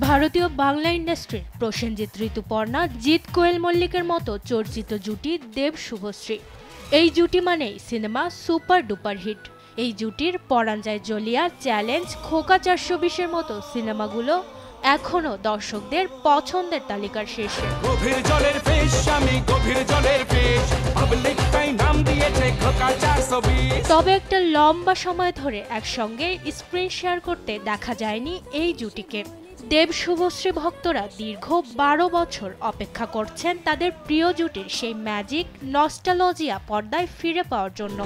ভারতীয় বাংলা ইন্ডাস্ট্রির প্রসেনজিৎ ঋতুপর্ণা, জিৎ কোয়েল মল্লিকের মতো চর্চিত জুটি দেব শুভশ্রী। এই জুটি মানেই সিনেমা সুপার ডুপার হিট। এই জুটির পরাণ যায় জ্বলিয়া, চ্যালেঞ্জ, খোকা 420-এর মতো সিনেমাগুলো এখনো দর্শকদের পছন্দের তালিকার শীর্ষে। তবে একটা লম্বা সময় ধরে একসঙ্গে স্ক্রিন শেয়ার করতে দেখা যায়নি এই জুটিকে। দেব শুভশ্রী ভক্তরা দীর্ঘ 12 বছর অপেক্ষা করছেন তাদের প্রিয় জুটির সেই ম্যাজিক নস্টালজিয়া পর্দায় ফিরে পাওয়ার জন্য।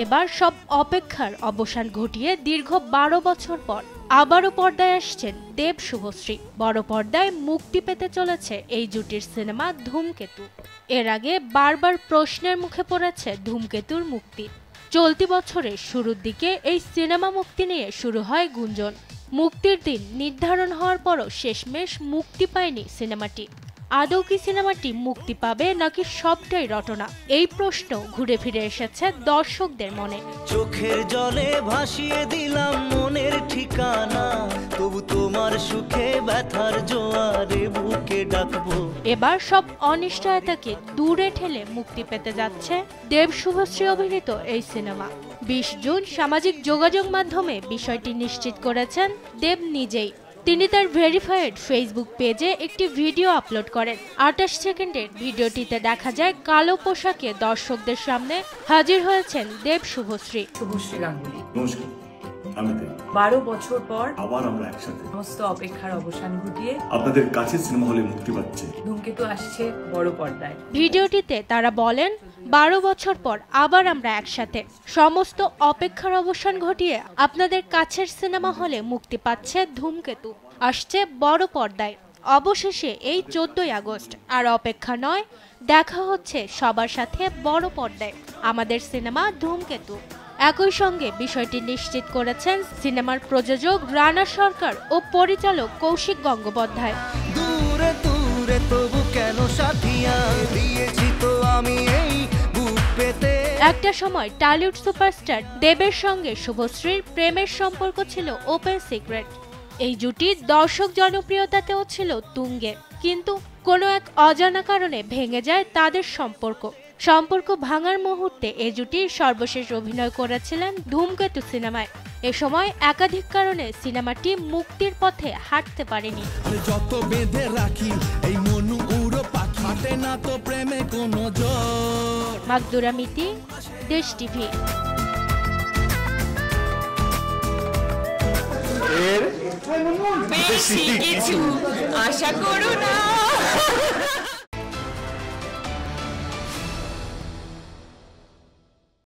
এবার সব অপেক্ষার অবসান ঘটিয়ে দীর্ঘ 12 বছর পর আবারও পর্দায় আসছেন দেব শুভশ্রী। বড় পর্দায় মুক্তি পেতে চলেছে এই জুটির সিনেমা ধূমকেতু। এর আগে বারবার প্রশ্নের মুখে পড়েছে ধূমকেতুর মুক্তি। চলতি বছরের শুরুর দিকে এই সিনেমা মুক্তি নিয়ে শুরু হয় গুঞ্জন। মুক্তির দিন নির্ধারণ হওয়ার পরও শেষমেশ মুক্তি পায়নি সিনেমাটি। আদৌ কি সিনেমাটি মুক্তি পাবে নাকি সবটাই রটনা? এই প্রশ্ন ঘুরে ফিরে এসেছে দর্শকদের মনে। চোখের জলে ভাসিয়ে দিলাম মনের ঠিকানা, তবু তোমার সুখে ব্যথার জোয়ারে বুকে ডাকবো। এবার সব অনিশ্চয়তাকে দূরে ঠেলে মুক্তি পেতে যাচ্ছে দেব শুভশ্রী অভিনীত এই সিনেমা। 20 জুন সামাজিক যোগাযোগ মাধ্যমে বিষয়টি নিশ্চিত করেছেন দেব নিজেই। তিনি তার ভেরিফাইড ফেসবুক পেজে একটি ভিডিও আপলোড করেন। 28 সেকেন্ডের ভিডিওটিতে দেখা যায় কালো পোশাকে দর্শকদের সামনে হাজির হয়েছেন দেব শুভশ্রী। শুভশ্রী গাঙ্গুলি, নমস্কার, আমি দেব। 12 বছর পর আবার আমরা একসাথে সমস্ত অপেক্ষার অবসান ঘটিয়ে আপনাদের কাছে সিনেমা হলে মুক্তি পাচ্ছে। ধূমকেতু আসছে বড় পর্দায়। ভিডিওটিতে তারা বলেন, 12 বছর পর আবার আমরা একসাথে, সমস্ত অপেক্ষার অবসান ঘটিয়ে আপনাদের কাছের সিনেমা হলে মুক্তি পাচ্ছে ধূমকেতু, আসছে বড় পর্দায়। অবশেষে এই 14 আগস্ট আর অপেক্ষা নয়, দেখা হচ্ছে সবার সাথে বড় পর্দায় আমাদের সিনেমা ধূমকেতু। একই সঙ্গে বিষয়টি নিশ্চিত করেছেন সিনেমার প্রযোজক রানা সরকার ও পরিচালক কৌশিক গঙ্গোপাধ্যায়। দূরে দূরে তবু কেন সাথিয়া দিয়েছি তো আমি এই বুক পেতে। একটা সময় টলিউড সুপারস্টার দেবের সঙ্গে শুভশ্রীর প্রেমের সম্পর্ক ছিল ওপেন সিক্রেট। এই জুটি দর্শক জনপ্রিয়তাতেও ছিল তুঙ্গে, কিন্তু কোনো এক অজানা কারণে ভেঙে যায় তাদের সম্পর্ক ভাঙার মুহূর্তে এই জুটি সর্বশেষ অভিনয় করেছিলেন ধূমকেতু সিনেমায়। এ সময় একাধিক কারণে সিনেমাটি মুক্তির পথে হাঁটতে পারেনি। যত বেঁধে রাখি এই মনু উড়ো পাখি, হাঁটে না তো প্রেমে কোনো জোর। মাকদুরা মিতি, দেশ টিভি। বেশি কিছু আশা করো না।